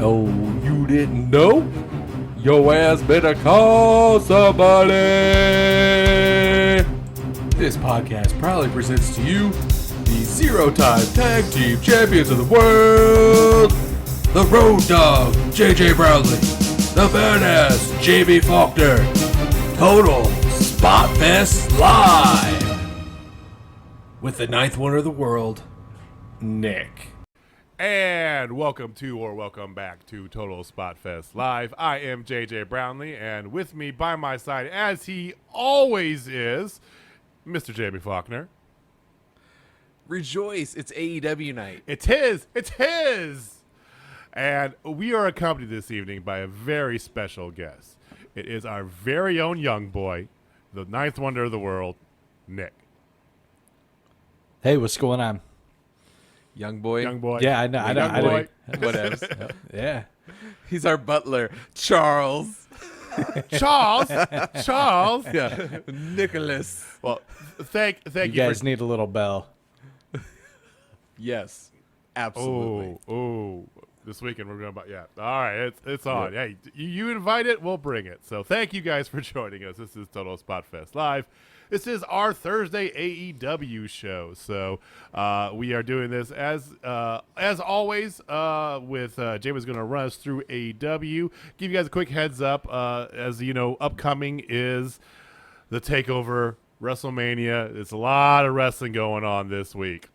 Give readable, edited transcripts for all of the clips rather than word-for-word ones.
Oh, you didn't know? Your ass better call somebody! This podcast proudly presents to you the zero-time tag team champions of the world, the Road Dogg, JJ Brownlee, the Badass, JB Faulkner, Total Spotfest Live, with the ninth wonder of the world, Nick. And welcome back to Total Spotfest Live. I am JJ Brownlee, and with me by my side, as he always is, Mr. JB Faulkner. Rejoice, it's AEW night. It's his! And we are accompanied this evening by a very special guest. It is our very own young boy, the ninth wonder of the world, Nick. Hey, what's going on? Young boy. Yeah, I know. Whatever. Yeah. He's our butler, Charles. Charles. Yeah. Nicholas. Well, thank You you guys for... need a little bell. Yes, absolutely. Oh, this weekend we're going about, yeah. All right, it's on. Yeah. Hey, you invite it, we'll bring it. So thank you guys for joining us. This is Total Spotfest Live. This is our Thursday AEW show. So we are doing this as always with James going to run us through AEW. Give you guys a quick heads up. As you know, upcoming is the TakeOver WrestleMania. It's a lot of wrestling going on this week.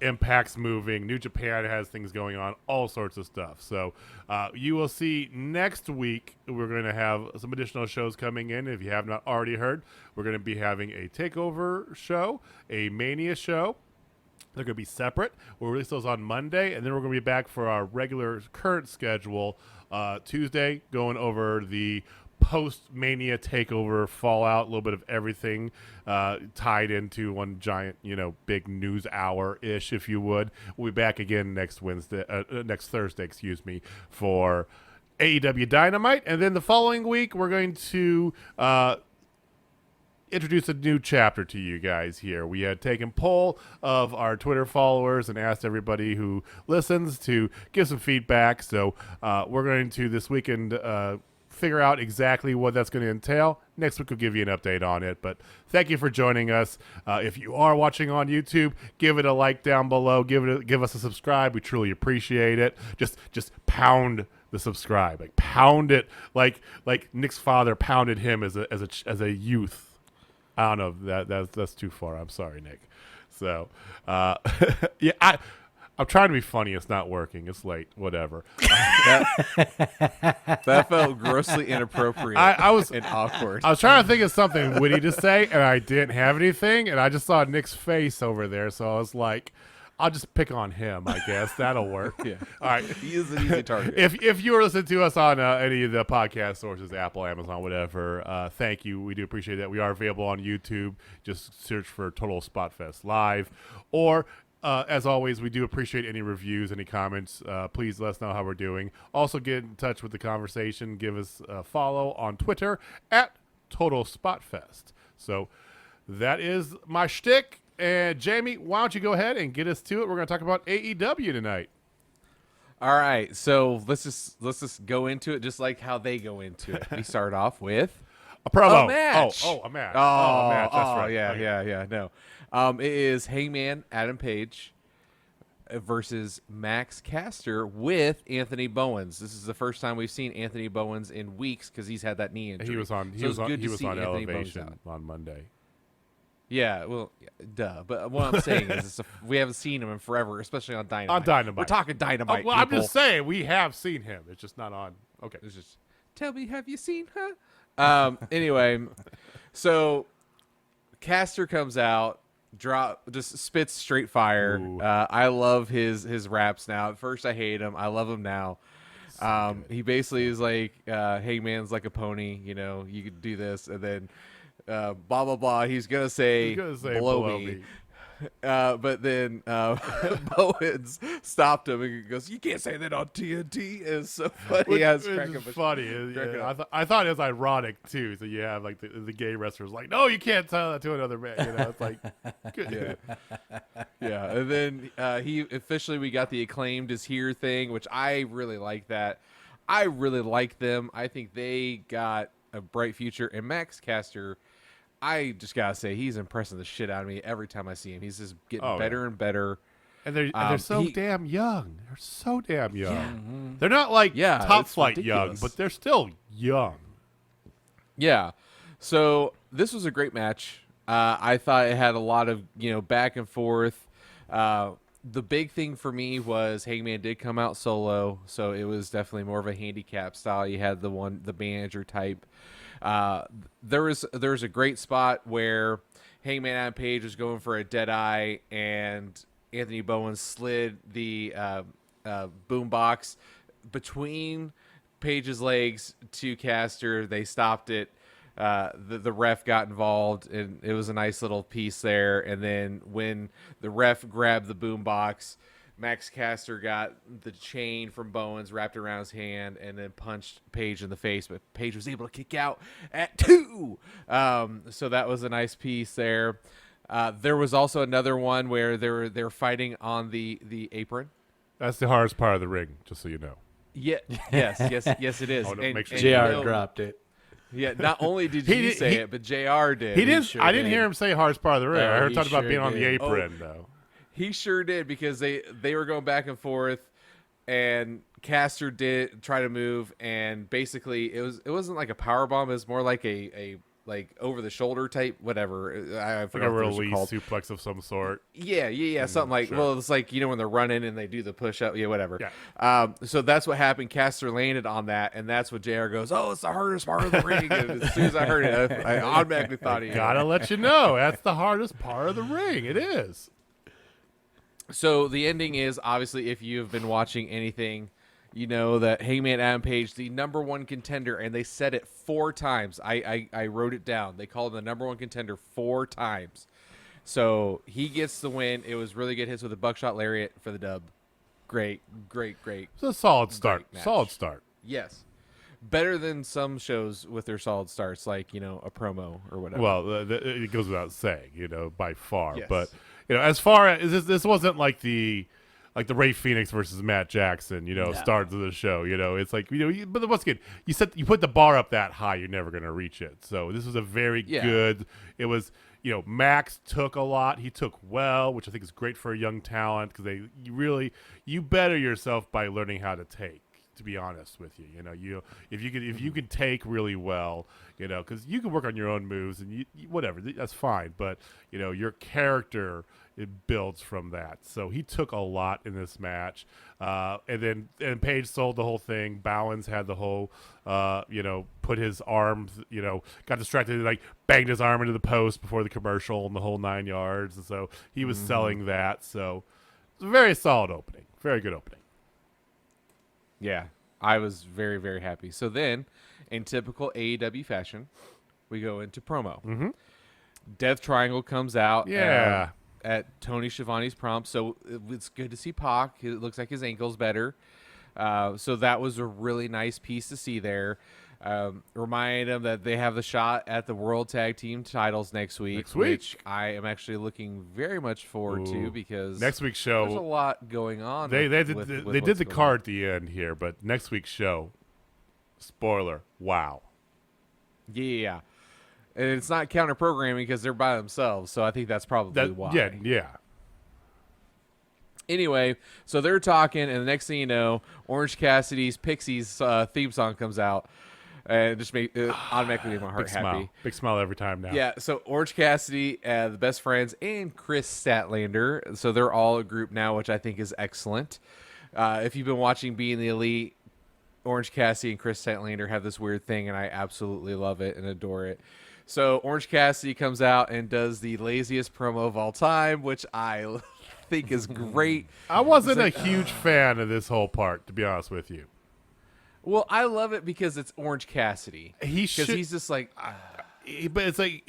Impact's moving. New Japan has things going on. All sorts of stuff. So you will see next week we're going to have some additional shows coming in. If you have not already heard, we're going to be having a TakeOver show, a Mania show. They're going to be separate. We'll release those on Monday, and then we're going to be back for our regular current schedule Tuesday, going over the post-Mania TakeOver fallout, a little bit of everything tied into one giant, big news hour-ish, if you would. We'll be back again next Thursday, for AEW Dynamite. And then the following week, we're going to introduce a new chapter to you guys here. We had taken poll of our Twitter followers and asked everybody who listens to give some feedback. So we're going to, this weekend, figure out exactly what that's going to entail. Next week we'll give you an update on it, but thank you for joining us. If you are watching on YouTube, give it a like down below, give us a subscribe. We truly appreciate it. Just pound the subscribe, like pound it like Nick's father pounded him as a youth. I don't know, that's too far. I'm sorry, Nick. So yeah, I'm trying to be funny. It's not working. It's late. Whatever. That felt grossly inappropriate and awkward. I was trying to think of something witty to say, and I didn't have anything, and I just saw Nick's face over there, so I was like, I'll just pick on him, I guess. That'll work. Yeah. All right. He is an easy target. If you are listening to us on any of the podcast sources, Apple, Amazon, whatever, thank you. We do appreciate that. We are available on YouTube. Just search for Total Spotfest Live. Or... as always, we do appreciate any reviews, any comments. Please let us know how we're doing. Also, get in touch with the conversation. Give us a follow on Twitter at Total Spotfest. So that is my shtick. And Jamie, why don't you go ahead and get us to it? We're going to talk about AEW tonight. All right, so let's just go into it just like how they go into it. We start off with a promo. A match. A match. A match. That's right. Yeah, Okay. yeah. No. It is Hangman Adam Page versus Max Caster with Anthony Bowens. This is the first time we've seen Anthony Bowens in weeks because he's had that knee injury. He was on Elevation on Monday. Yeah, well, duh. But what I'm saying is we haven't seen him in forever, especially on Dynamite. On Dynamite. We're talking Dynamite. Well, I'm just saying we have seen him. It's just not on. Okay. It's just, tell me, have you seen her? Anyway, so Caster comes out. Just spits straight fire. I love his raps now. At first I hate him. I love him now. He basically is like, Hangman's like a pony, you could do this, and then blah blah blah. He's gonna say blow me. But then Bowens stopped him and goes, "You can't say that on TNT." It's so funny. It's funny. I thought it was ironic too. So you have like the gay wrestlers like, "No, you can't tell that to another man." It's like, good. Yeah. And then we got the Acclaimed is here thing, which I really like that. I really like them. I think they got a bright future. And Max Caster, I just gotta say, he's impressing the shit out of me every time I see him. He's just getting better and better. And they're so damn young. They're so damn young. Yeah. They're not like top flight ridiculous. young, but they're still young. Yeah. So this was a great match. I thought it had a lot of, back and forth. The big thing for me was Hangman did come out solo, so it was definitely more of a handicap style. You had the manager type. There was a great spot where Hangman Adam Page was going for a dead eye, and Anthony Bowen slid the boombox between Page's legs to Caster. They stopped it. The ref got involved, and it was a nice little piece there. And then when the ref grabbed the boombox, Max Caster got the chain from Bowens wrapped around his hand and then punched Page in the face, but Page was able to kick out at 2. So that was a nice piece there. There was also another one where they were fighting on the apron. That's the hardest part of the ring, just so you know. Yeah, yes, it is. And JR dropped it. Yeah, not only did you say it, but JR did. He didn't. I didn't hear him say hardest part of the ring. I heard he talking about sure being on the did. apron, though. He sure did, because they were going back and forth, and Caster did try to move, and basically it wasn't like a power bomb. It was more like a over the shoulder type, whatever. I forgot Like a what those are release called. suplex of some sort. Yeah, something like. Sure. Well, it's like when they're running and they do the push up, whatever. Yeah. So that's what happened. Caster landed on that, and that's what JR goes, "Oh, it's the hardest part of the ring." And as soon as I heard it, I automatically thought he Gotta let you know, that's the hardest part of the ring. It is. So the ending is, obviously, if you've been watching anything, you know that Hangman Adam Page, the number 1 contender, and they said it 4 times. I wrote it down. They called him the number 1 contender 4 times. So he gets the win. It was really good hits with a buckshot lariat for the dub. Great. It's a solid start. match. Solid start. Yes. Better than some shows with their solid starts, like, a promo or whatever. Well, it goes without saying, by far. Yes. But as far as this wasn't like the Ray Phoenix versus Matt Jackson, start of the show. It's like but once again, you put the bar up that high, you're never going to reach it. So this was a very good. It was Max took a lot. He took well, which I think is great for a young talent, because you better yourself by learning how to take. To be honest with you, if you can take really well, because you can work on your own moves and whatever, that's fine. But your character, it builds from that. So he took a lot in this match, and Page sold the whole thing. Bowens had the whole, put his arms, got distracted, like banged his arm into the post before the commercial and the whole 9 yards. And so he was selling that. So it's a very solid opening, very good opening. Yeah, I was very, very happy. So then, in typical AEW fashion, we go into promo. Mm-hmm. Death Triangle comes out Yeah. at Tony Schiavone's prompt, so it's good to see Pac. It looks like his ankle's better. So that was a really nice piece to see there. Remind them that they have the shot at the World Tag Team titles next week, which I am actually looking very much forward to, because next week's show, there's a lot going on. They did the card at the end here, but next week's show, spoiler, wow. Yeah. And it's not counter programming because they're by themselves, so I think that's probably why. Yeah. Anyway, so they're talking, and the next thing you know, Orange Cassidy's Pixies theme song comes out. And just automatically made my heart happy. Big smile every time now. Yeah, so Orange Cassidy, the Best Friends, and Chris Statlander. So they're all a group now, which I think is excellent. If you've been watching Being the Elite, Orange Cassidy and Chris Statlander have this weird thing, and I absolutely love it and adore it. So Orange Cassidy comes out and does the laziest promo of all time, which I think is great. I wasn't a huge fan of this whole part, to be honest with you. Well, I love it because it's Orange Cassidy. He's just like, but it's like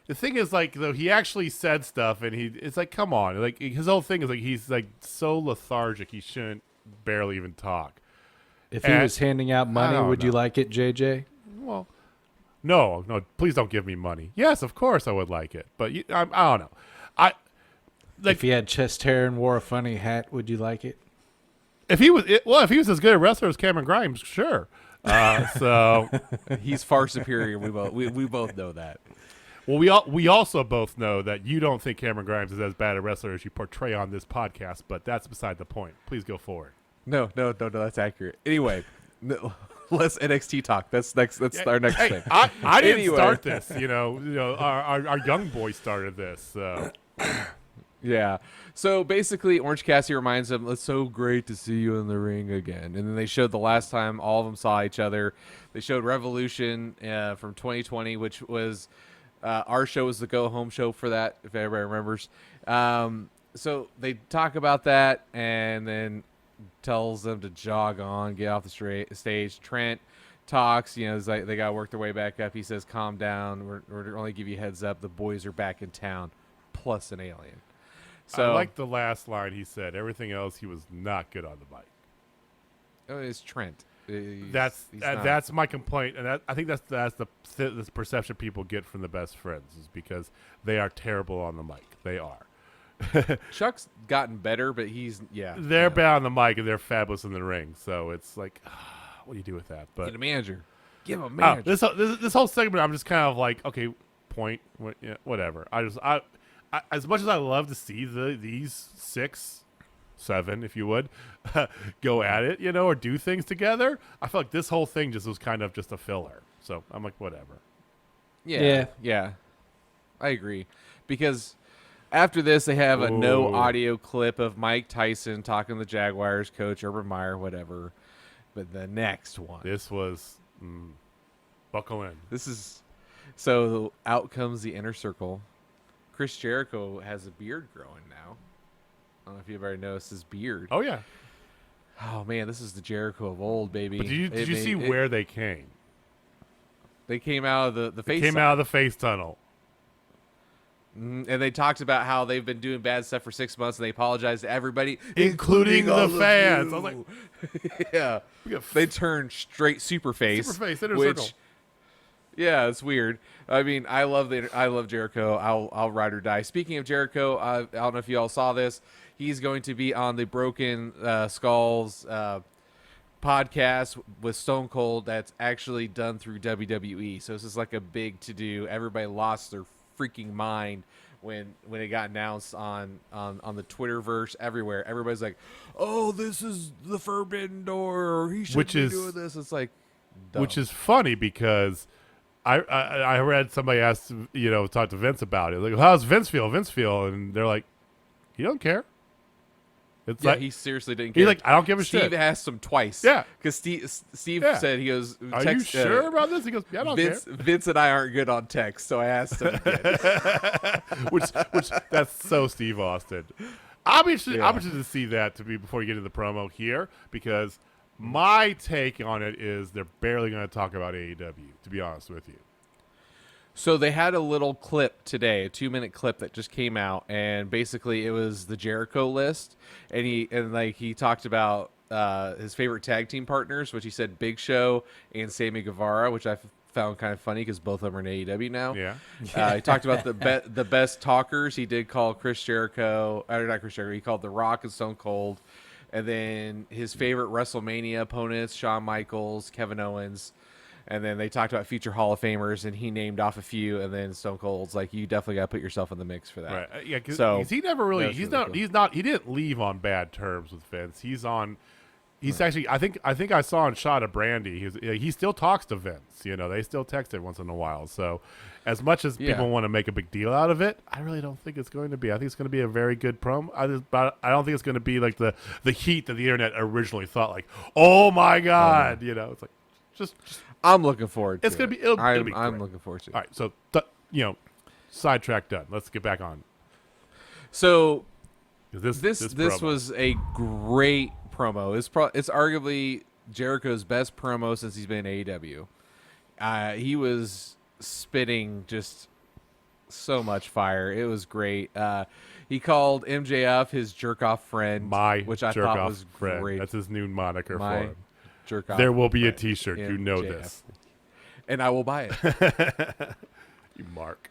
the thing is, like, though, he actually said stuff, and it's like, come on, like his whole thing is like he's like so lethargic, he shouldn't barely even talk. If he was handing out money, would you like it, JJ? Well, no, please don't give me money. Yes, of course I would like it, but I don't know. like if he had chest hair and wore a funny hat, would you like it? if he was as good a wrestler as Cameron Grimes, sure. So He's far superior. We both know that. well, we also both know that you don't think Cameron Grimes is as bad a wrestler as you portray on this podcast, but that's beside the point. Please go forward. No, that's accurate. Anyway, let's NXT talk. That's our next thing. I didn't Anyway. start this. Our young boy started this. So. Yeah. So basically, Orange Cassidy reminds them, "It's so great to see you in the ring again." And then they showed the last time all of them saw each other. They showed Revolution from 2020, which was our show was the go home show for that, if everybody remembers. So they talk about that, and then tells them to jog on, get off the stage. Trent talks, it's like they got to work their way back up. He says, "Calm down. We're only give you a heads up. The boys are back in town, plus an alien." So I like the last line he said. Everything else, he was not good on the mic. Oh, it's Trent. He's That's my complaint, and I think that's the perception people get from the best friends is because they are terrible on the mic. They are. Chuck's gotten better, but they're bad on the mic and they're fabulous in the ring. So it's like, what do you do with that? But get a manager. Give him a manager. This whole segment, I'm just kind of like, okay, point, whatever. I as much as I love to see these 6, 7, if you would, go at it, or do things together, I feel like this whole thing just was kind of just a filler. So I'm like, whatever. Yeah. I agree. Because after this, they have a no audio clip of Mike Tyson talking to the Jaguars coach, Urban Meyer, whatever. But the next one. This was, buckle in. So out comes the inner circle. Chris Jericho has a beard growing now. I don't know if you've already noticed his beard. Oh, yeah. Oh, man, this is the Jericho of old, baby. But did you see where they came? They came out of the face. They came out of the face tunnel. And they talked about how they've been doing bad stuff for 6 months, and they apologized to everybody, Including the all fans. of I was you. like, yeah. They turned straight super face. Super face, inner which, circle. Yeah, it's weird. I mean, I love Jericho. I'll ride or die. Speaking of Jericho, I don't know if you all saw this. He's going to be on the Broken Skulls podcast with Stone Cold. That's actually done through WWE. So this is like a big to do. Everybody lost their freaking mind when it got announced on the Twitterverse everywhere. Everybody's like, "Oh, this is the Forbidden Door. He should be doing this." It's like, dumb. Which is funny because I read somebody asked, talk to Vince about it. Like, how's Vince feel? And they're like, he don't care. It's like he seriously didn't care. He's like, I don't give a shit. Steve asked him twice. Yeah. Because Steve said, he goes, are you sure about this? He goes, yeah, I don't care. Vince and I aren't good on text, so I asked him again. which that's so Steve Austin. I'm interested to see that before you get into the promo here, because my take on it is they're barely going to talk about AEW, to be honest with you. So they had a little clip today, a 2-minute clip that just came out, and basically it was the Jericho list, and he talked about his favorite tag team partners, which he said Big Show and Sammy Guevara, which I found kind of funny because both of them are in AEW now. Yeah. He talked about the best talkers. He did call Chris Jericho, or not Chris Jericho. He called The Rock and Stone Cold, and then his favorite WrestleMania opponents: Shawn Michaels, Kevin Owens. And then they talked about future Hall of Famers, and he named off a few. And then Stone Cold's like, "You definitely got to put yourself in the mix for that." Right. Yeah. So he never really. He didn't leave on bad terms with Vince. He's actually. I think I saw on Shot of Brandy. He still talks to Vince. They still text it once in a while. So, as much as people want to make a big deal out of it, I really don't think it's going to be. I think it's going to be a very good promo. I don't think it's going to be like the heat that the internet originally thought. Like, oh my God, it's like just. I'm looking forward to it. It'll be great. I'm looking forward to it. All right, so sidetrack done. Let's get back on. So This this was a great promo. It's arguably Jericho's best promo since he's been in AEW. He was spitting just so much fire. It was great. He called MJF his jerk-off friend, which I thought was friend. great. That's his new moniker for him. Jerk-off there will be friend. a T-shirt. You know this. And I will buy it. You Mark.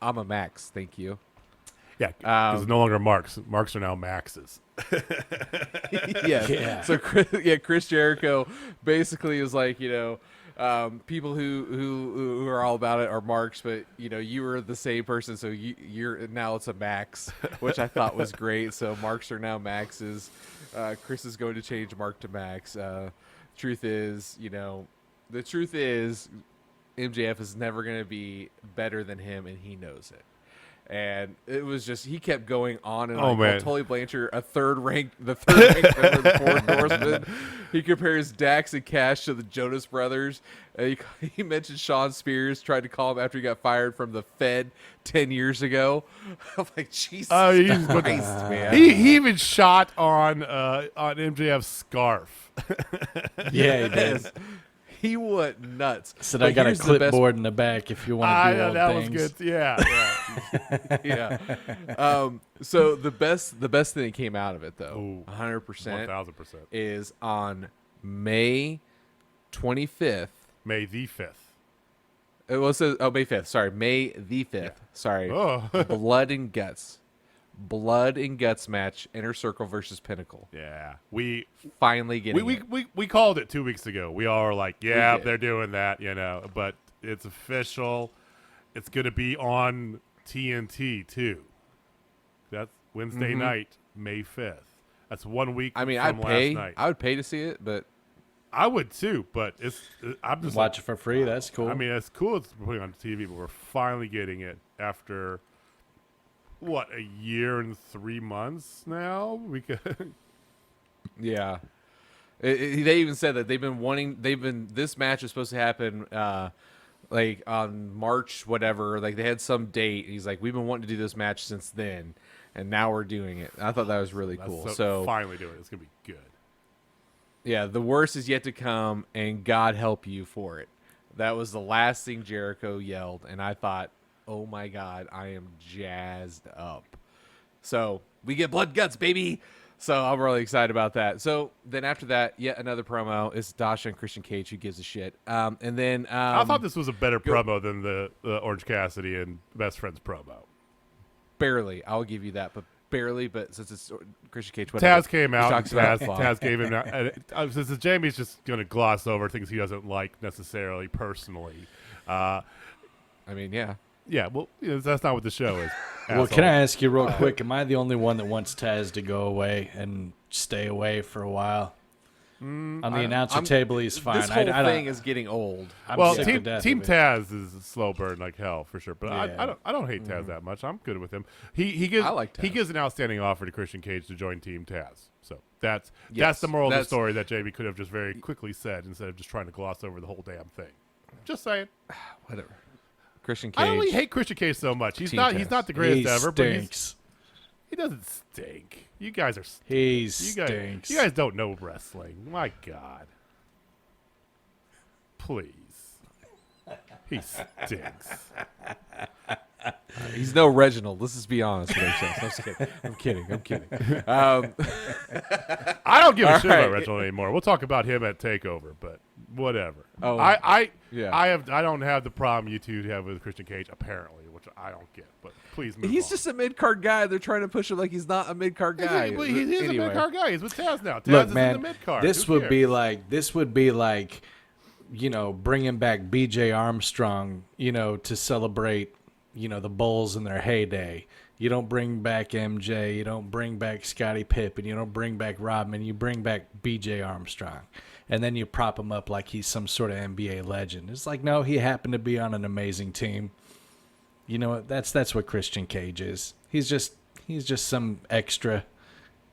I'm a Max. Thank you. Yeah, because it's no longer Marks. Marks are now Maxes. Yeah. So Chris Jericho basically is like, people who are all about it are Marks, but you were the same person, so you're now it's a Max, which I thought was great. So Marks are now Maxes. Chris is going to change Mark to Max. The truth is MJF is never going to be better than him, and he knows it. And it was just, he kept going on and on. Man. Tully Blanchard, the third ranked member of the Fourth Horsemen. He compares Dax and Cash to the Jonas Brothers. He mentioned Sean Spears tried to call him after he got fired from the Fed 10 years ago. I'm like, Jesus Christ, man. He even shot on MJF's scarf. Yeah, he did. He went nuts. Said I got a clipboard in the back if you want to do old that things. was good. Yeah. Yeah. So the best thing that came out of it, though, 100%, 1,000%, is on May 25th. May the 5th. It was May 5th. Sorry, May the 5th. Yeah. Sorry. Oh. Blood and Guts match, Inner Circle versus Pinnacle. Yeah, we finally getting we called it 2 weeks ago. We all were like, yeah, they're doing that, but it's official. It's going to be on TNT too. That's Wednesday night, May 5th. That's 1 week. I mean, from last night. I would pay to see it, but I would too. But I'm just watch it for free. That's cool. I mean, it's cool. It's putting on TV, but we're finally getting it after. What, a year and 3 months now? Yeah. They even said that this match is supposed to happen like on March whatever, like they had some date. He's like, we've been wanting to do this match since then, and now we're doing it. I thought that was really cool. So finally doing it. It's gonna be good. Yeah, the worst is yet to come, and God help you for it. That was the last thing Jericho yelled, and I thought, oh my God, I am jazzed up. So we get blood guts, baby. So I'm really excited about that. So then after that, yet another promo is Dasha and Christian Cage, who gives a shit. And then I thought this was a better promo than the Orange Cassidy and Best Friends promo. Barely, I'll give you that, but barely. But since it's Christian Cage, whatever. Taz came out. Taz gave him. Since Jamie's just going to gloss over things he doesn't like necessarily personally. I mean, yeah. Yeah, well, that's not what the show is. Well, can I ask you real quick? Am I the only one that wants Taz to go away and stay away for a while? On the announcer table, he's fine. This whole thing is getting old. Well, Team Taz is a slow burn like hell for sure. But I don't hate Taz that much. I'm good with him. He gives an outstanding offer to Christian Cage to join Team Taz. So that's the moral of the story that Jamie could have just very quickly said instead of just trying to gloss over the whole damn thing. Just saying. Whatever. Christian Cage. I only hate Christian Cage so much. He's not the greatest ever, stinks. but he doesn't stink. You guys are He stinks. You guys don't know wrestling. My God. Please. He stinks. He's no Reginald. Let's just be honest with ourselves. I'm kidding. I don't give a shit about Reginald anymore. We'll talk about him at TakeOver, but whatever. Oh, I don't have the problem you two have with Christian Cage, apparently, which I don't get. But please move on. He's just a mid-card guy. They're trying to push him like he's not a mid-card guy. He's a mid-card guy. He's with Taz now. Taz Look, is man, in the mid-card. This would be like, bringing back B.J. Armstrong, to celebrate, the Bulls in their heyday. You don't bring back MJ. You don't bring back Scottie Pippen. You don't bring back Rodman. You bring back B.J. Armstrong. And then you prop him up like he's some sort of NBA legend. It's like, no, he happened to be on an amazing team. You know what? That's what Christian Cage is. He's just some extra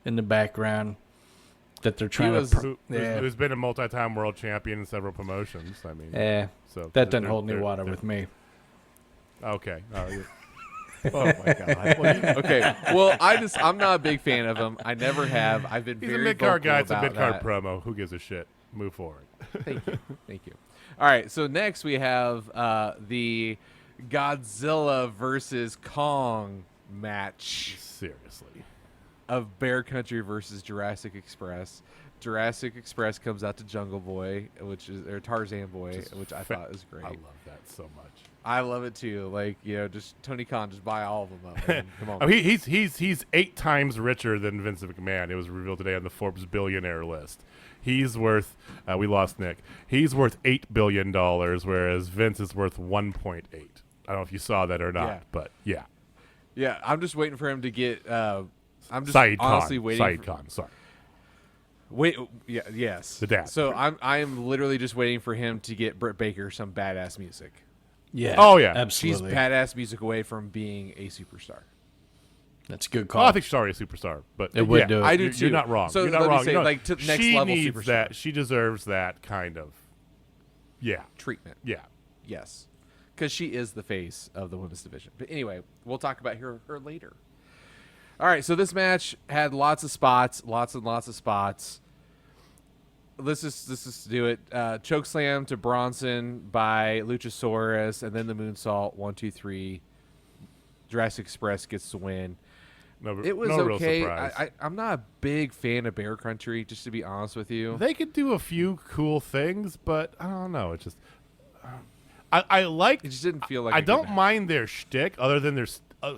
in the background that they're trying who's been a multi-time world champion in several promotions. I mean, so that doesn't hold any water with me. Okay. Oh my God. Okay. Well, I'm not a big fan of him. I never have. I've been He's very a mid-card guy. vocal It's a mid-card that. promo. Who gives a shit? Move forward. Thank you. All right. So next we have the Godzilla versus Kong match. Seriously. Of Bear Country versus Jurassic Express. Jurassic Express comes out to Jungle Boy, or Tarzan Boy, which I thought was great. I love that so much. I love it too. Like, just Tony Khan, just buy all of them up. Man. Come on. I mean, he's 8 times richer than Vince McMahon. It was revealed today on the Forbes billionaire list. He's worth. We lost Nick. He's worth $8 billion, whereas Vince is worth 1.8. I don't know if you saw that or not, but yeah. Yeah, I'm just waiting for him to get. I'm just Saeed honestly Khan. waiting. Saeed Khan. Sorry. Wait. Yeah. Yes. The dad. So I'm literally just waiting for him to get Britt Baker some badass music. Yeah. Oh, yeah. She's Absolutely. badass music away from being a superstar. That's a good call. Well, I think she's already a superstar, but It would yeah, do it. I do you're, too. You're not wrong. So you're not let me wrong. say, No, like, to the next she level needs superstar. that. She deserves that kind of. Yeah. Treatment. Yeah. Yes. Because she is the face of the women's division. But anyway, we'll talk about her later. All right, so this match had lots of spots, lots and lots of spots. Let's just do it. Chokeslam to Bronson by Luchasaurus, and then the moonsault. 1, 2, 3. Jurassic Express gets the win. It was no okay. Real surprise. I'm not a big fan of Bear Country, just to be honest with you. They could do a few cool things, but I don't know. It just. I like. It just didn't feel like I a good don't match. mind their shtick, other than their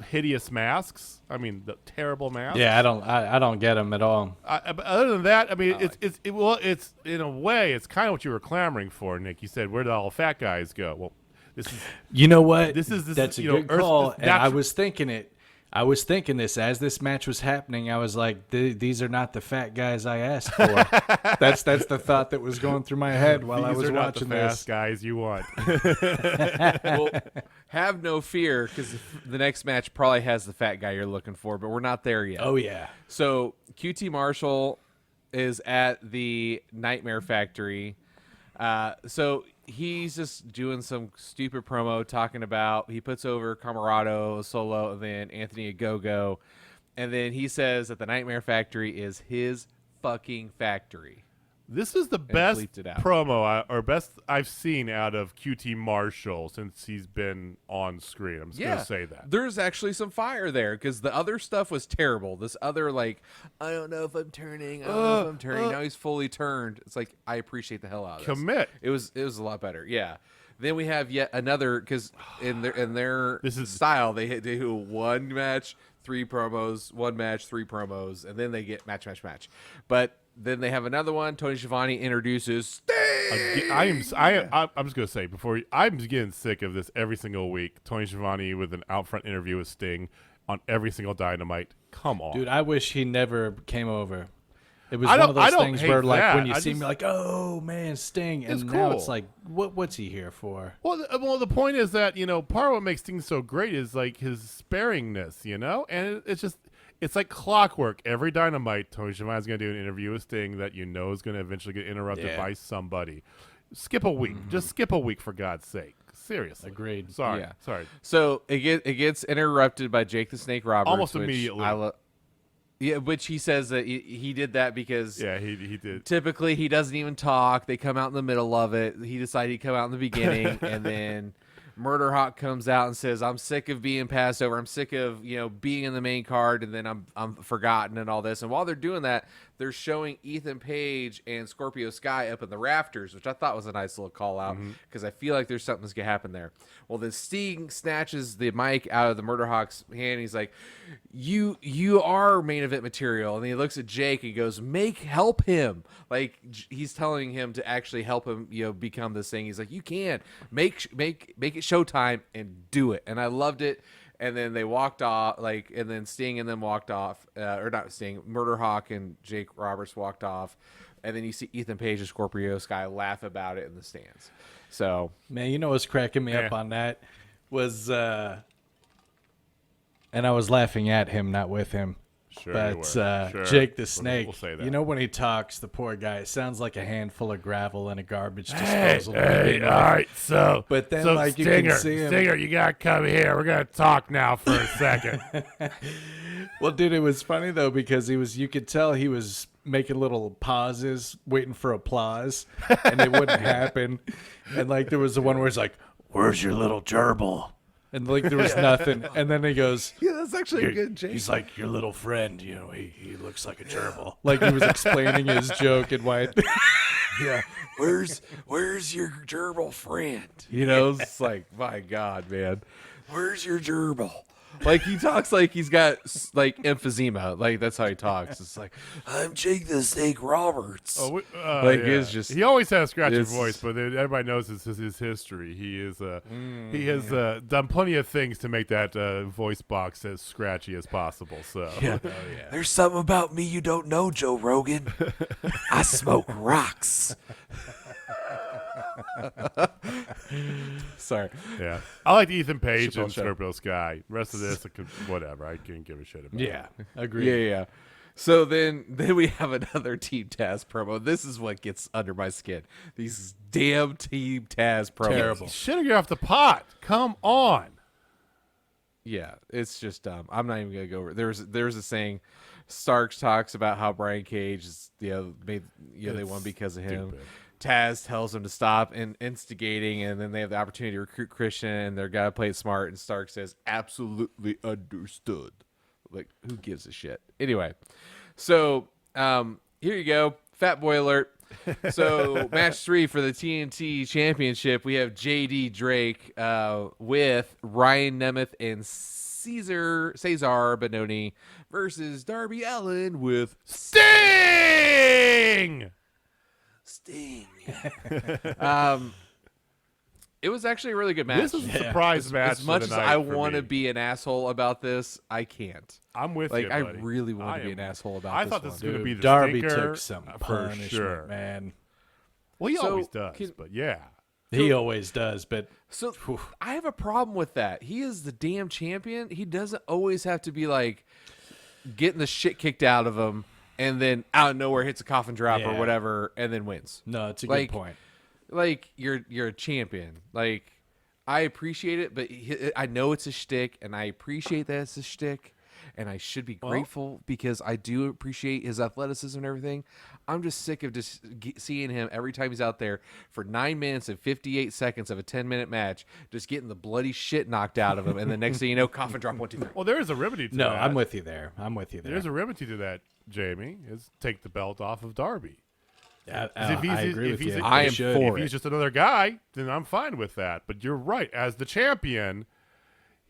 hideous masks. I mean, the terrible masks. Yeah, I don't get him at all. But other than that, I mean, it's in a way, it's kind of what you were clamoring for, Nick. You said, "Where did all the fat guys go?" Well, this is. You know what? This That's a you know, good call. And I that's- was thinking it. I was thinking this as this match was happening. I was like, these are not the fat guys I asked for. that's the thought that was going through my head while I These was are not watching the this. fast guys you want. Well, have no fear, because the next match probably has the fat guy you're looking for, but we're not there yet. Oh yeah. So QT Marshall is at the Nightmare Factory. So he's just doing some stupid promo talking about he puts over Camarado Solo and then Anthony Ogogo, and then he says that the Nightmare Factory is his fucking factory. This is the best bleeped it out. promo or best I've seen out of QT Marshall since he's been on screen. I'm just gonna say that. There's actually some fire there, because the other stuff was terrible. This other, like, I don't know if I'm turning. I don't know if I'm turning. Now he's fully turned. It's like, I appreciate the hell out of this. Commit. It was a lot better. Yeah. Then we have yet another, because in their This is- style, they do one match, 3 promos, 1 match, 3 promos, and then they get match. But then they have another one. Tony Schiavone introduces Sting. I'm just gonna say I'm just getting sick of this every single week. Tony Schiavone with an out front interview with Sting on every single Dynamite. Come on, Dude, I wish he never came over. It was I one of don't those things hate where, like, that. when you I see him, just- you're like, oh man, Sting, and It's now cool. it's like, what's he here for? Well, the point is that part of what makes Sting so great is like his sparingness, and it's like clockwork. Every Dynamite, Tony Schiavone's going to do an interview with Sting that is going to eventually get interrupted Yeah. by somebody. Skip a week. Just skip a week, for God's sake. Seriously. Agreed. Sorry. Yeah. Sorry. So it gets interrupted by Jake the Snake Roberts. Almost which immediately. Yeah, which he says that he did that because Yeah, he did. typically he doesn't even talk. They come out in the middle of it. He decided he'd come out in the beginning, and then Murder Hawk comes out and says, "I'm sick of being passed over. I'm sick of being in the main card, and then I'm forgotten and all this." And while they're doing that, they're showing Ethan Page and Scorpio Sky up in the rafters, which I thought was a nice little call out because I feel like there's something that's gonna happen there. Well, then Sting snatches the mic out of the Murder Hawk's hand. He's like, "You are main event material," and he looks at Jake and goes, help him." Like he's telling him to actually help him, become this thing. He's like, "You can make it showtime and do it." And I loved it. And then they walked off, and then Sting and them walked off, or not Sting, Murder Hawk and Jake Roberts walked off, and then you see Ethan Page and Scorpio Sky laugh about it in the stands. So Man, what's cracking me up Yeah. on that was, and I was laughing at him, not with him. Sure. But you were. Sure. Jake the Snake, We'll say that. when he talks, the poor guy, it sounds like a handful of gravel in a garbage disposal. to Hey, begin all with. right, so But then, so like, you can Stinger, see him- Stinger, you gotta come here. We're gonna talk now for a second. Well, dude, it was funny though because you could tell he was making little pauses, waiting for applause, and it wouldn't happen. And like there was the one where he's like, "Where's your little gerbil?" And like there was nothing. And then he goes, yeah, that's actually a good Jake. he's like, "Your little friend, he looks like a gerbil." Like he was explaining his joke and why. Yeah. Where's your gerbil friend? You know, it's like, my God, man. Where's your gerbil? Like, he talks like he's got, like, emphysema. Like, that's how he talks. It's like, I'm Jake the Snake Roberts. Like, it's just... He always has a scratchy voice, but everybody knows his history. He has done plenty of things to make that voice box as scratchy as possible. So, There's something about me you don't know, Joe Rogan. I smoke rocks. Sorry. Yeah, I like Ethan Page and Chappelle Show. Scorpio Sky. Rest of this, whatever. I can't give a shit about. Yeah, agreed. Yeah. So then we have another Team Taz promo. This is what gets under my skin. These damn Team Taz promos. Terrible. Shit, get off the pot. Come on. Yeah, it's just dumb. I'm not even gonna go over. There's a saying. Starks talks about how Brian Cage is, they won because of him. Stupid. Taz tells him to stop instigating, and then they have the opportunity to recruit Christian, and they're gotta play it smart. And Stark says, "Absolutely understood." Like, who gives a shit? Anyway, so here you go, Fat Boy alert. So match 3 for the TNT Championship, we have JD Drake with Ryan Nemeth and Cesar Bononi versus Darby Allen with Sting. It was actually a really good match. This is a surprise match. As much of the as night I for want to me. be an asshole about this, I can't. I'm with Like, you, I buddy. really want to be an asshole about I this thought one. this was going to be the Darby stinker, took some for punishment, sure. man. Well, he So, always does, but yeah. He always does, but So I have a problem with that. He is the damn champion. He doesn't always have to be like getting the shit kicked out of him and then out of nowhere hits a coffin drop or Yeah. whatever and then wins. no, it's a Like, good point. Like, you're a champion. Like, I appreciate it, but I know it's a shtick, and I appreciate that it's a shtick, and I should be grateful because I do appreciate his athleticism and everything. I'm just sick of just seeing him every time he's out there for 9 minutes and 58 seconds of a 10-minute match, just getting the bloody shit knocked out of him, and the next thing you know, coffin drop 1, 2, 3. Well, there is a remedy to No, that. I'm with you there. There's a remedy to that, Jamie. Is take the belt off of Darby. I If agree with you. I am Should. for If he's just another guy, then I'm fine with that. But you're right. As the champion,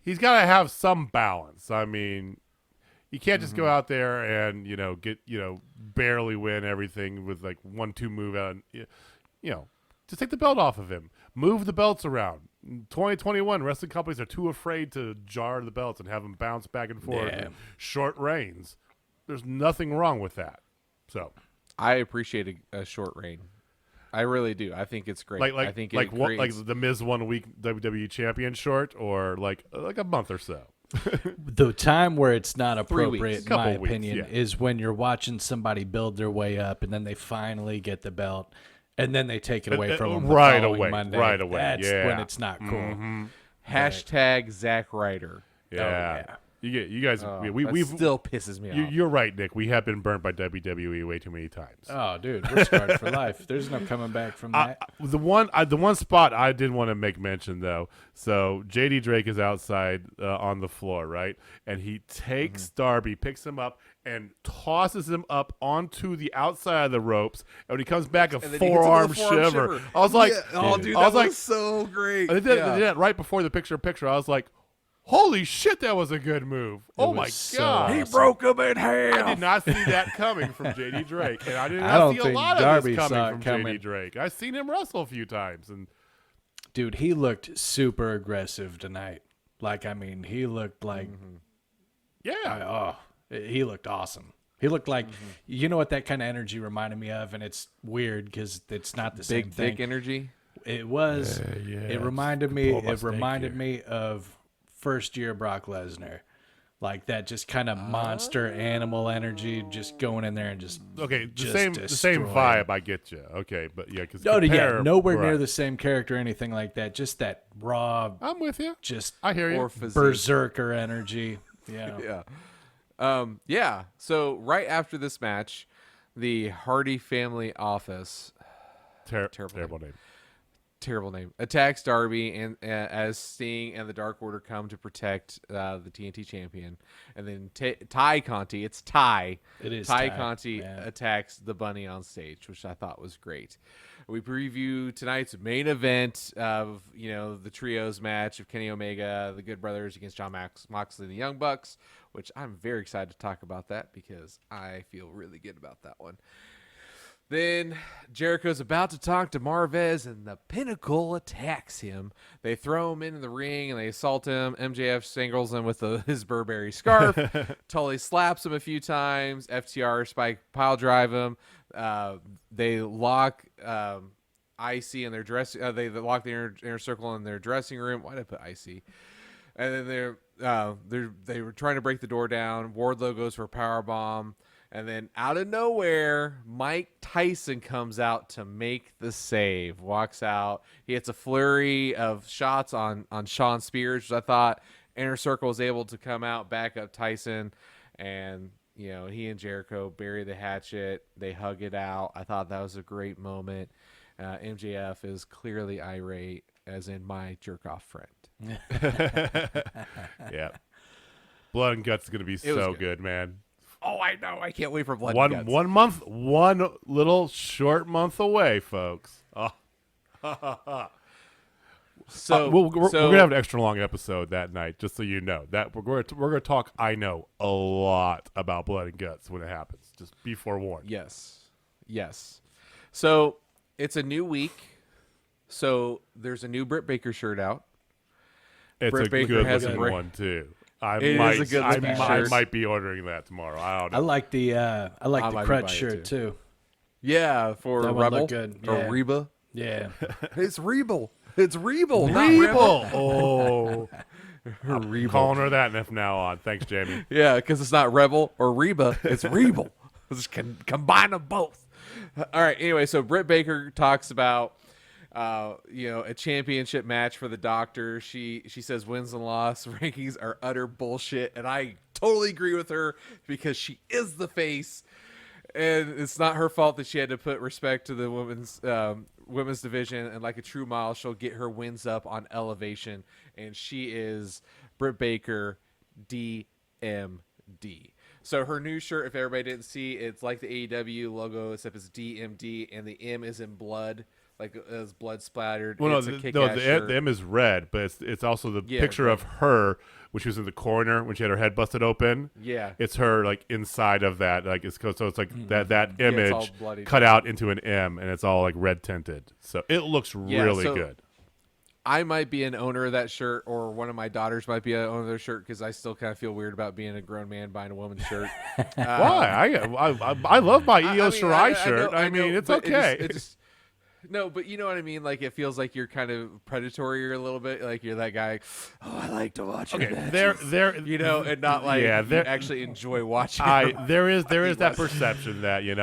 he's got to have some balance. I mean, you can't just go out there and, barely win everything with like 1-2 move out. Just take the belt off of him. Move the belts around. In 2021, wrestling companies are too afraid to jar the belts and have them bounce back and forth in short reigns. There's nothing wrong with that. So I appreciate a short reign. I really do. I think it's great. I think it creates... the Miz 1 week WWE champion short, or like a month or so. The time where it's not 3 appropriate, weeks. in my Couple weeks, opinion, yeah. is when you're watching somebody build their way up and then they finally get the belt and then they take it away from them right the following away, Monday. right away, That's yeah. when it's not cool. Hashtag Zack Ryder. Yeah. You guys, we've still pisses me off. You're right, Nick. We have been burnt by WWE way too many times. Oh, dude, we're scarred for life. There's no coming back from that. The one spot I did want to make mention though. So JD Drake is outside on the floor, right? And he takes Darby, picks him up, and tosses him up onto the outside of the ropes. And when he comes back, And then he hits him forearm with a forearm shiver. I was like, dude, I was like, so great. I did that right before the picture. I was like, holy shit, that was a good move. Oh my was so god. awesome. He broke him in half. I did not see that coming from JD Drake. And I did I not don't see a think lot Darby of this saw coming it from coming. JD Drake. I've seen him wrestle a few times. And Dude, he looked super aggressive tonight. Like, I mean, he looked like, yeah. he looked awesome. He looked like, you know what that kind of energy reminded me of? And it's weird because it's not the same Big, thing. thick energy. It was. It reminded me. pull my It reminded snake me of first year Brock Lesnar, like that, just kind of monster animal energy, just going in there and just Okay, the just same destroying. vibe. I get you. Okay, but yeah, because nowhere near the same character or anything like that. Just that raw, I'm with you. just I hear you. Or physique. berserker energy. Yeah. Yeah. So right after this match, the Hardy family office Terrible name. terrible name, attacks Darby and as Sting and the Dark Order come to protect the TNT champion, and then Tay Conti, it's Ty. It is Tay Ty, Conti yeah. attacks the Bunny on stage, which I thought was great. We preview tonight's main event of the trios match of Kenny Omega, the Good Brothers against Jon Moxley, the Young Bucks, which I'm very excited to talk about that because I feel really good about that one. Then Jericho's about to talk to Marvez, and the Pinnacle attacks him. They throw him into the ring, and they assault him. MJF strangles him with his Burberry scarf. Tully slaps him a few times. FTR Spike pile drive him. They lock Icy in their dress. They lock the inner circle in their dressing room. Why did I put Icy? And then they were trying to break the door down. Wardlow goes for a powerbomb. And then out of nowhere, Mike Tyson comes out to make the save. Walks out. He hits a flurry of shots on Shawn Spears, which I thought Inner Circle was able to come out, back up Tyson. And, he and Jericho bury the hatchet. They hug it out. I thought that was a great moment. MJF is clearly irate, as in my jerk-off friend. Yeah. Blood and Guts is going to be so good. good, man. Oh, I know. I can't wait for Blood and Guts. 1 month, one little short month away, folks. Oh. We're gonna have an extra long episode that night, just so you know. That we're gonna talk. I know a lot about Blood and Guts when it happens. Just be forewarned. Yes. So it's a new week. So there's a new Britt Baker shirt out. It's Britt a Baker has good a looking one too. I shirt. might be ordering that tomorrow. I don't know. I like the crutch shirt too. Yeah, for That one Rebel looked good. or Yeah. Reba. Yeah. It's Rebel. It's Rebel. Rebel. Oh, I'm Rebel. calling her that from now on. Thanks, Jamie. Yeah, because it's not Rebel or Reba. It's Rebel. Let's combine them both. All right. Anyway, so Britt Baker talks about a championship match for the Doctor. She says wins and loss rankings are utter bullshit, and I totally agree with her because she is the face, and it's not her fault that she had to put respect to the women's division. And like a true mile, she'll get her wins up on Elevation, and she is Britt Baker, DMD. So her new shirt, if everybody didn't see, it's like the AEW logo, except it's DMD, and the M is in blood. Like it was blood splattered. Well, it's the M is red, but it's also the picture red. of her, which was in the corner when she had her head busted open. Yeah, it's her like inside of that, like it's like that image bloody cut out into an M, and it's all like red tinted. So it looks really good. I might be an owner of that shirt, or one of my daughters might be an owner of their shirt because I still kind of feel weird about being a grown man buying a woman's shirt. Why? I love my Io Shirai shirt. I mean, know, it's okay. It just no, but you know what I mean. Like it feels like you're kind of predatory a little bit. Like you're that guy. Oh, I like to watch. Okay, matches. And not like you actually enjoy watching. There is that perception that you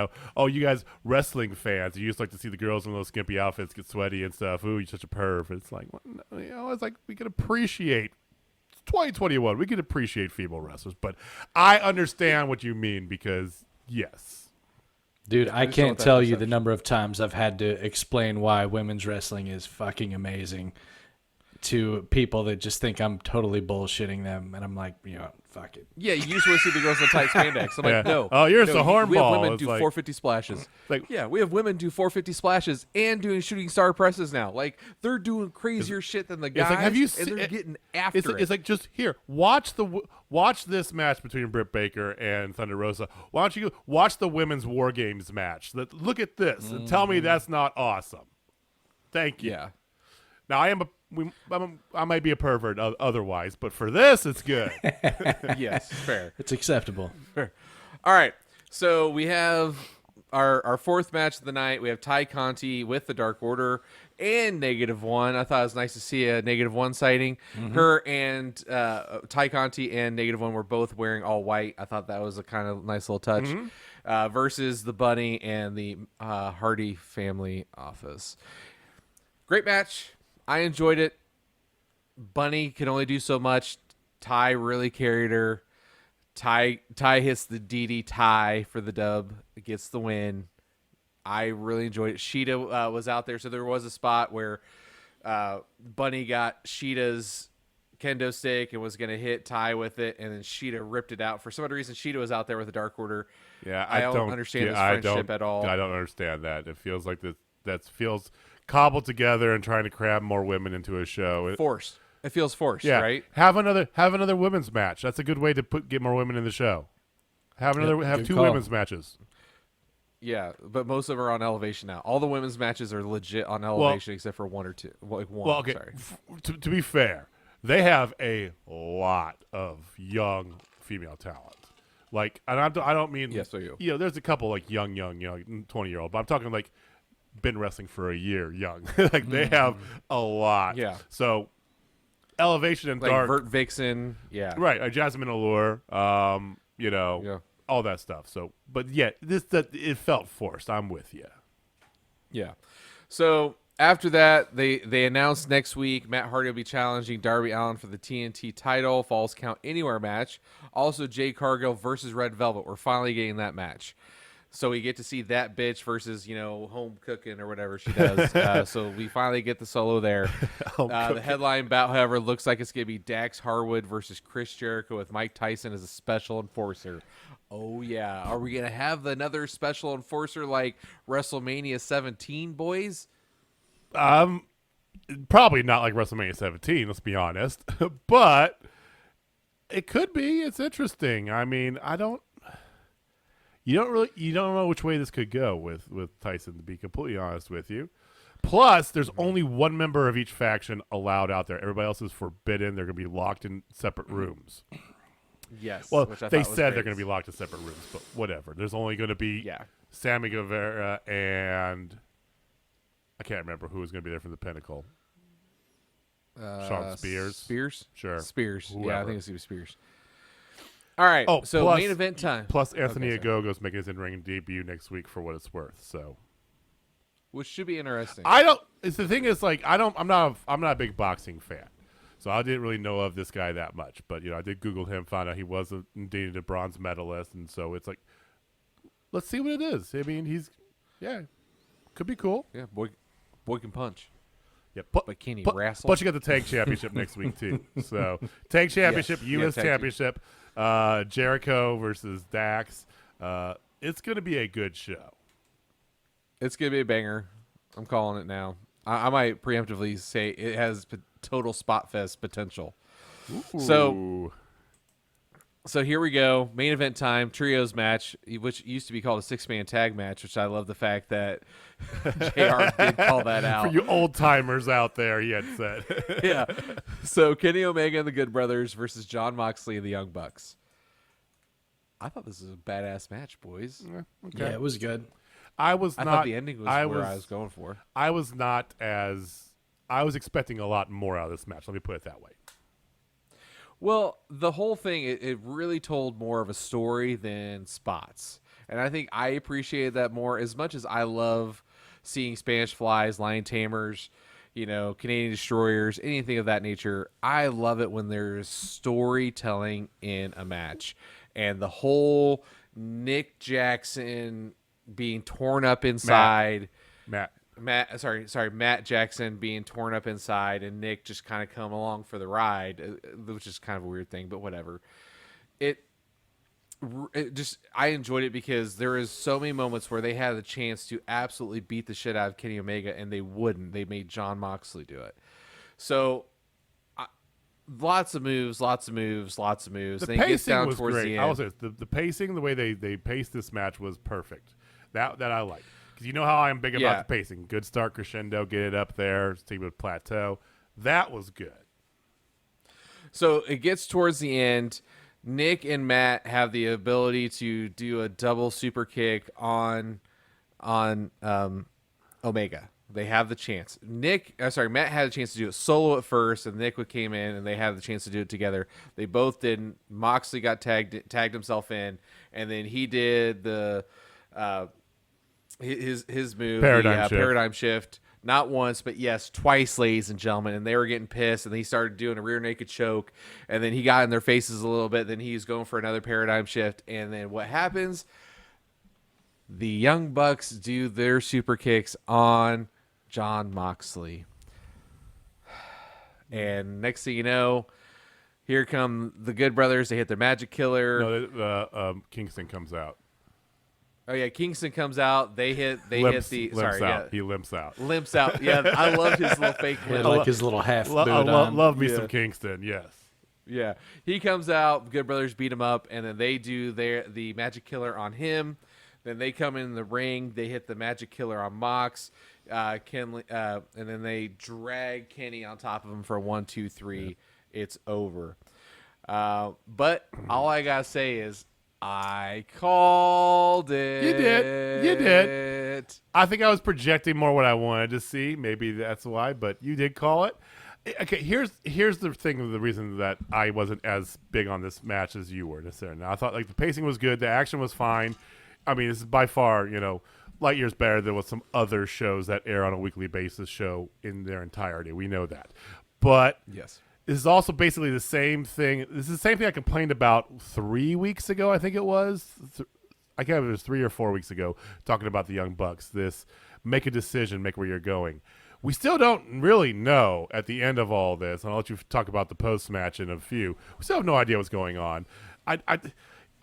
guys wrestling fans, you just like to see the girls in those skimpy outfits get sweaty and stuff. Ooh, you're such a perv. It's like it's like we can appreciate. 2021, we can appreciate female wrestlers, but I understand what you mean because yes. Dude, I can't tell you the number of times I've had to explain why women's wrestling is fucking amazing to people that just think I'm totally bullshitting them, and I'm like, fuck it. Yeah, you just want to see the girls in tight spandex. I'm like, no. Oh, you're just a hornball. We have women It's do like, 450 splashes. Like, we have women do 450 splashes and doing shooting star presses now. Like they're doing crazier shit than the guys. It's like, have you and they're getting after it. It's like just here, watch this match between Britt Baker and Thunder Rosa. Why don't you watch the women's War Games match? Look at this and tell me that's not awesome. Thank you. Yeah. Now I might be a pervert otherwise, but for this, it's good. Yes, fair. It's acceptable. Fair. All right, so we have our fourth match of the night. We have Tay Conti with the Dark Order and -1. I thought it was nice to see a -1 sighting. Mm-hmm. Her and Tay Conti and -1 were both wearing all white. I thought that was a kind of nice little touch. Mm-hmm. Versus the Bunny and the Hardy family office. Great match. I enjoyed it. Bunny can only do so much. Ty really carried her. Ty hits the DD for the dub. Gets the win. I really enjoyed it. Sheeta was out there, so there was a spot where Bunny got Sheeta's kendo stick and was going to hit Ty with it, and then Sheeta ripped it out. For some other reason, Sheeta was out there with the Dark Order. Yeah, I don't understand this friendship at all. I don't understand that. It feels like that feels cobbled together and trying to cram more women into a show. Forced. It feels forced, yeah. right? Have another women's match. That's a good way to get more women in the show. Have good two call. women's matches. Yeah, but most of them are on Elevation now. All the women's matches are legit on Elevation except for one or two. Like one, Well, okay. sorry. To be fair, they have a lot of young female talent. Like, and I don't mean Yes, so you. You know, there's a couple like young 20-year-old, but I'm talking like been wrestling for a year, young. Like they have a lot. Yeah. So Elevation and Like Dark, Vert Vixen, yeah. right? Jasmine Allure, you know, Yeah. all that stuff. So, but yeah, it felt forced. I'm with you. Yeah. So after that, they announced next week Matt Hardy will be challenging Darby Allen for the TNT title, Falls Count Anywhere match. Also, Jade Cargill versus Red Velvet. We're finally getting that match. So we get to see that bitch versus, home cooking or whatever she does. So we finally get the solo there. The headline bout, however, looks like it's going to be Dax Harwood versus Chris Jericho with Mike Tyson as a special enforcer. Oh, yeah. Are we going to have another special enforcer like WrestleMania 17, boys? Probably not like WrestleMania 17, let's be honest. But it could be. It's interesting. I mean, you don't know which way this could go with Tyson, to be completely honest with you. Plus, there's only one member of each faction allowed out there. Everybody else is forbidden. They're going to be locked in separate rooms. Yes. Well, which I they thought was said great. they're going to be locked in separate rooms, but whatever. There's only going to be Sammy Guevara and I can't remember who was going to be there from the Pinnacle. Sean Spears. Spears? Sure. Spears. Whoever. Yeah, I think it's going to be Spears. All right. Oh, so plus- main event time. Plus, Anthony Okay, sorry. Ogogo's making his in-ring debut next week for what it's worth. So Which should be interesting. It's the thing is like I'm not a big boxing fan, so I didn't really know of this guy that much. But I did Google him, found out he was indeed a bronze medalist, and so it's like, let's see what it is. I mean, could be cool. Yeah, boy can punch. Yeah, But can he wrestle? But you got the tag championship next week too. So tag championship, Yes. U.S. Yeah, tag championship, Jericho versus Dax. It's going to be a good show. It's going to be a banger. I'm calling it now. I might preemptively say it has total Spotfest potential. Ooh. So here we go. Main event time, trios match, which used to be called a 6-man tag match, which I love the fact that JR did call that out. For you old timers out there, he had said. Yeah. So Kenny Omega and the Good Brothers versus Jon Moxley and the Young Bucks. I thought this was a badass match, boys. Yeah, it was good. I thought the ending was where I was going for. I was expecting a lot more out of this match. Let me put it that way. Well, the whole thing, it really told more of a story than spots. And I think I appreciated that more. As much as I love seeing Spanish Flies, Lion Tamers, Canadian Destroyers, anything of that nature, I love it when there's storytelling in a match. And the whole Nick Jackson being torn up inside. Matt Jackson being torn up inside and Nick just kind of come along for the ride, which is kind of a weird thing, but whatever. It just, I enjoyed it because there is so many moments where they had the chance to absolutely beat the shit out of Kenny Omega and they wouldn't. They made Jon Moxley do it. So lots of moves. The Then it gets pacing down was towards great. the I will end. say this, the pacing, the way they paced this match was perfect. That I like. Because you know how I'm big about the pacing. Good start, crescendo, get it up there, take it with plateau. That was good. So it gets towards the end. Nick and Matt have the ability to do a double super kick on Omega. They have the chance. Matt had a chance to do it solo at first, and Nick came in, and they had the chance to do it together. They both didn't. Moxley got tagged himself in, and then he did the his move, paradigm shift. Not once, but yes, twice, ladies and gentlemen. And they were getting pissed, and he started doing a rear naked choke, and then he got in their faces a little bit. Then he was going for another paradigm shift, and then what happens? The Young Bucks do their super kicks on Jon Moxley. And next thing you know, here come the Good Brothers. They hit their magic killer. No, Kingston comes out. Oh yeah, Kingston comes out. They hit Limps the out. Yeah. He limps out. Limps out. Yeah, I love his little fake He had limp. like his little half boot on. Love me some Kingston. Yes. Yeah, he comes out. Good Brothers beat him up, and then they do the magic killer on him. Then they come in the ring. They hit the magic killer on Mox, and then they drag Kenny on top of him for 1, 2, 3. Yeah. It's over. But all I gotta say is I called it. You did. I think I was projecting more what I wanted to see. Maybe that's why, but you did call it. Okay, here's the thing. The reason that I wasn't as big on this match as you were necessarily. Now, I thought like the pacing was good, the action was fine. I mean, this is by far, light years better than what some other shows that air on a weekly basis show in their entirety. We know that, but yes, this is also basically the same thing. This is the same thing I complained about 3 weeks ago. I think it was. I can't remember if it was 3 or 4 weeks ago, talking about the Young Bucks. This make a decision, make where you're going. We still don't really know at the end of all this, and I'll let you talk about the post-match in a few. We still have no idea what's going on. I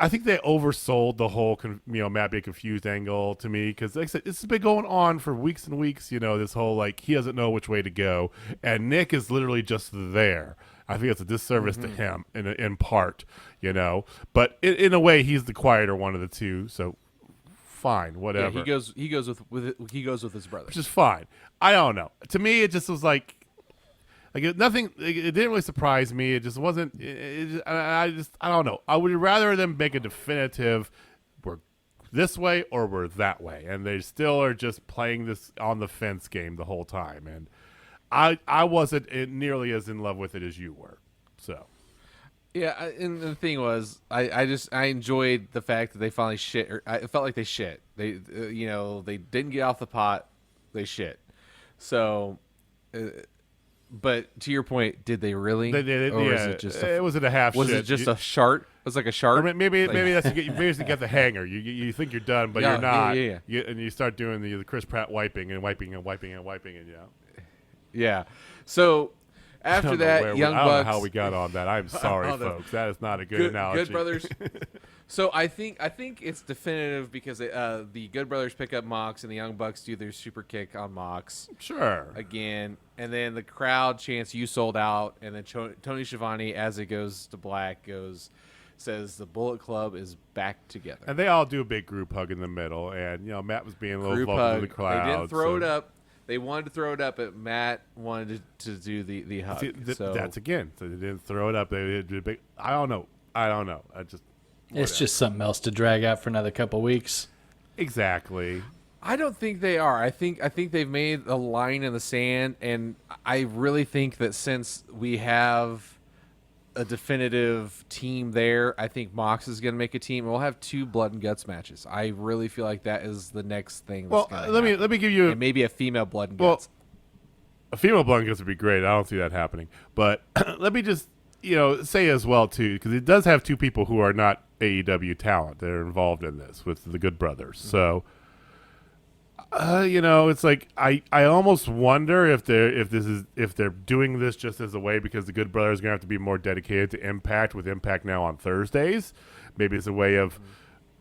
think they oversold the whole, Matt being confused angle to me, because like I said, this has been going on for weeks and weeks, this whole, like, he doesn't know which way to go, and Nick is literally just there. I think it's a disservice to him in part, But in a way, he's the quieter one of the two, so fine, whatever. Yeah, he goes with his brother, which is fine. I don't know. To me, it just was like nothing. It didn't really surprise me. It just wasn't. I don't know. I would rather them make a definitive, we're this way or we're that way, and they still are just playing this on the fence game the whole time. And I wasn't nearly as in love with it as you were. So. Yeah, and the thing was, I enjoyed the fact that they finally shit. I felt like they shit. They they didn't get off the pot. They shit. So, but to your point, did they really? They did. Or yeah, was it just was it a half? Was shit? it just a shart? It was like a shart. Maybe that's maybe it's to get the hanger. You think you're done, but you're not. Yeah. And you start doing the Chris Pratt wiping, and yeah. So. After that, Young Bucks. I don't know how we got on that. I'm sorry, folks. That is not a good analogy. Good Brothers. So I think it's definitive because the Good Brothers pick up Mox and the Young Bucks do their super kick on Mox. Sure. Again, and then the crowd chants "You sold out," and then Tony Schiavone, as it goes to black, says the Bullet Club is back together. And they all do a big group hug in the middle, and Matt was being a little group vocal hug. to the crowd. They didn't throw it up. They wanted to throw it up, but Matt wanted to do the hug. See, so that's again. So they didn't throw it up. They did a big. I don't know. It's just something else to drag out for another couple weeks. Exactly. I don't think they are. I think they've made a line in the sand, and I really think that since we have a definitive team there, I think Mox is going to make a team. We'll have 2 blood and guts matches. I really feel like that is the next thing. That's Let me give you and maybe a female blood and guts. A female blood and guts would be great. I don't see that happening. But let me just say as well too, because it does have 2 people who are not AEW talent that are involved in this with the Good Brothers. So. It's like I almost wonder if they're doing this just as a way because the Good Brothers are gonna have to be more dedicated to Impact with Impact now on Thursdays. Maybe it's a way of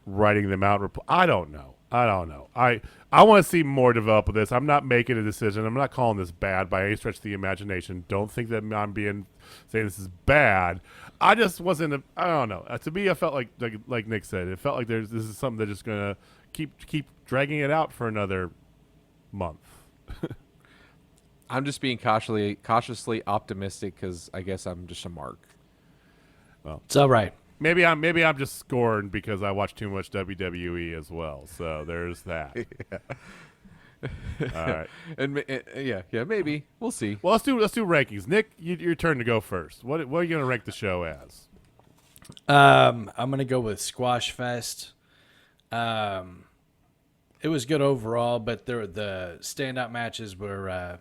writing them out. I don't know. I want to see more develop of this. I'm not making a decision. I'm not calling this bad by any stretch of the imagination. Don't think that I'm saying this is bad. I just wasn't. I don't know. To me, I felt like Nick said. It felt like this is something they're just gonna keep dragging it out for another month. I'm just being cautiously optimistic because I guess I'm just a mark. Well, it's all right. Maybe I'm just scorned because I watch too much WWE as well. So there's that. All right. And maybe we'll see. Well, let's do rankings. Nick, your turn to go first. What are you going to rank the show as? I'm going to go with Squash Fest. It was good overall, but the standout matches were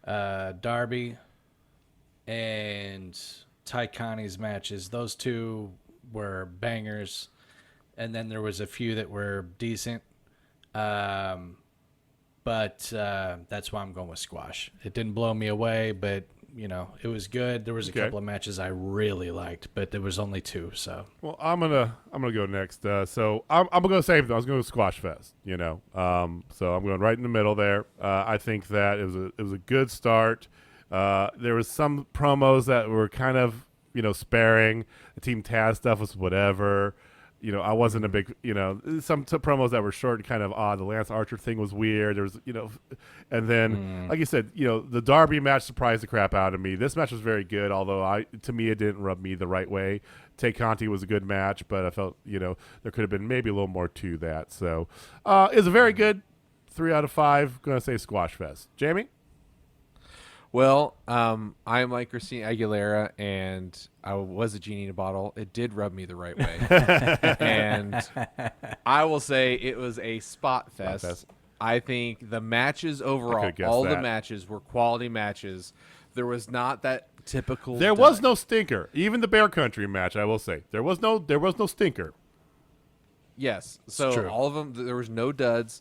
Darby and Tay Conti's matches. Those 2 were bangers, and then there was a few that were decent. But that's why I'm going with Squash. It didn't blow me away, but it was good. There was a couple of matches I really liked, but there was only 2. So Well, I'm gonna go next. So I'm gonna go same thing. I was gonna go Squash Fest. So I'm going right in the middle there. I think that it was a good start. There was some promos that were kind of sparing. The Team Taz stuff was whatever. I wasn't a big, some promos that were short and kind of odd. The Lance Archer thing was weird. There was, and then, like you said, the Darby match surprised the crap out of me. This match was very good, although to me, it didn't rub me the right way. Tay Conti was a good match, but I felt, there could have been maybe a little more to that. So it was a very good 3 out of 5. Going to say Squash Fest. Jamie? Well, I'm like Christina Aguilera, and I was a genie in a bottle. It did rub me the right way. And I will say it was a spot fest. I think the matches overall, all the matches were quality matches. There was not that typical. There was no stinker. Even the Bear Country match, I will say. There was no stinker. Yes. So all of them, there was no duds.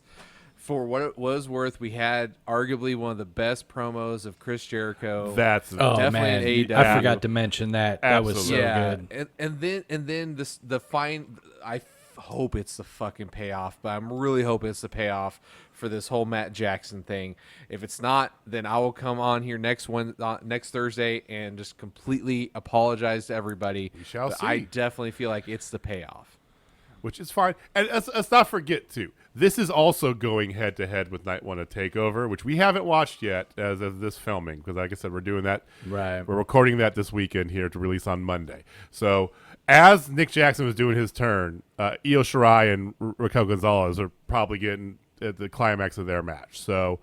For what it was worth, we had arguably one of the best promos of Chris Jericho. That's definitely an AEW. I forgot to mention that. Absolutely. That was so good. And then the fine. I hope it's the fucking payoff, but I'm really hoping it's the payoff for this whole Matt Jackson thing. If it's not, then I will come on here next Thursday and just completely apologize to everybody. We shall see. I definitely feel like it's the payoff. Which is fine. And let's not forget, too, this is also going head-to-head with Night 1 of TakeOver, which we haven't watched yet as of this filming, because like I said, we're doing that. Right. We're recording that this weekend here to release on Monday. So as Nick Jackson was doing his turn, Io Shirai and Raquel Gonzalez are probably getting at the climax of their match. So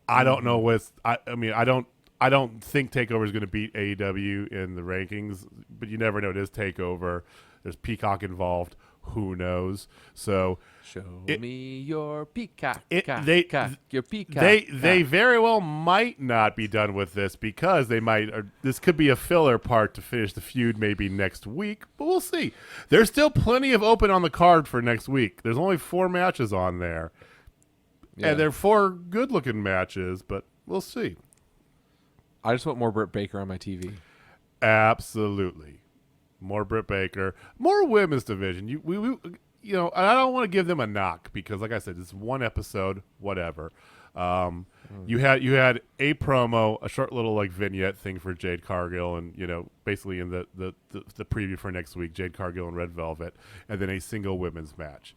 I don't know I don't think TakeOver is going to beat AEW in the rankings, but you never know. It is TakeOver. There's Peacock involved. Who knows? So show me your peacock. Your peacock. They very well might not be done with this because this could be a filler part to finish the feud maybe next week, but we'll see. There's still plenty of open on the card for next week. There's only 4 matches on there. Yeah. And they're 4 good-looking matches, but we'll see. I just want more Britt Baker on my TV. Absolutely. More Britt Baker, more women's division. And I don't want to give them a knock because, like I said, it's one episode, whatever. You had a promo, a short little vignette thing for Jade Cargill, and basically in the preview for next week, Jade Cargill and Red Velvet, and then a single women's match.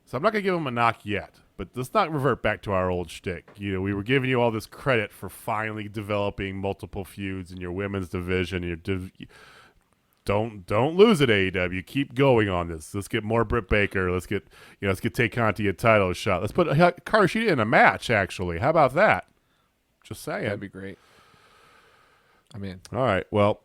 So I'm not gonna give them a knock yet, but let's not revert back to our old shtick. We were giving you all this credit for finally developing multiple feuds in your women's division. Don't lose it, AEW. Keep going on this. Let's get more Britt Baker. Let's get Tay Conti a title shot. Let's put Hikaru Shida in a match. Actually, how about that? Just saying. That'd be great. I'm in. All right. Well,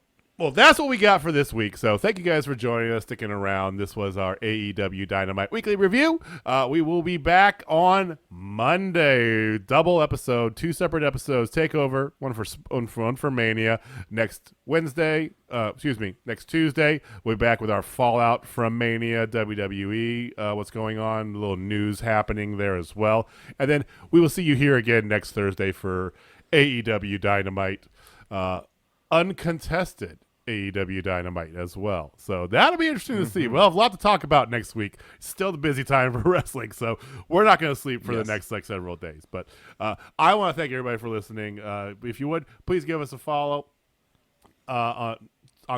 that's what we got for this week. So thank you guys for joining us, sticking around. This was our AEW Dynamite weekly review. We will be back on Monday. Double episode, 2 separate episodes. Takeover, one for Mania. Next Tuesday, we'll be back with our fallout from Mania, WWE, what's going on, a little news happening there as well. And then we will see you here again next Thursday for AEW Dynamite, uncontested AEW Dynamite as well. So that'll be interesting to see. We'll have a lot to talk about next week. Still the busy time for wrestling, so we're not going to sleep for the next several days. But I want to thank everybody for listening. If you would, please give us a follow on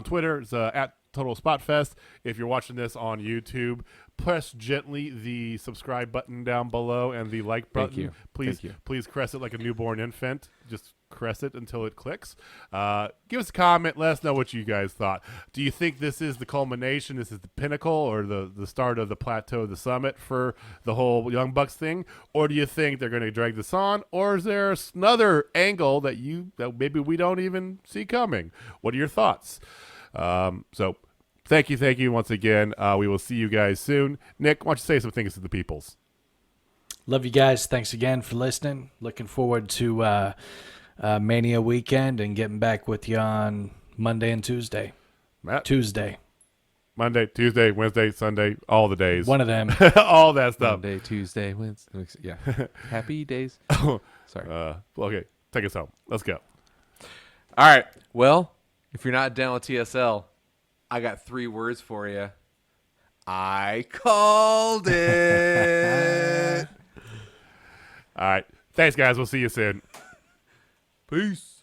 Twitter. It's at Total Spotfest. If you're watching this on YouTube, press gently the subscribe button down below and the like button. Please caress it like a newborn infant. Just caress it until it clicks. Give us a comment. Let us know what you guys thought. Do you think this is the culmination? This is the pinnacle or the start of the plateau, the summit for the whole Young Bucks thing? Or do you think they're going to drag this on? Or is there another angle that maybe we don't even see coming? What are your thoughts? So thank you once again. We will see you guys soon. Nick, why don't you say some things to the peoples? Love you guys. Thanks again for listening. Looking forward to Mania weekend and getting back with you on Monday and Tuesday. Monday, Tuesday, Wednesday, Sunday, all the days. One of them. All that stuff. Monday, Tuesday, Wednesday. Yeah. Happy days. Sorry. Okay, take us home. Let's go. All right. Well, if you're not down with TSL, I got 3 words for you. I called it. All right. Thanks, guys. We'll see you soon. Peace.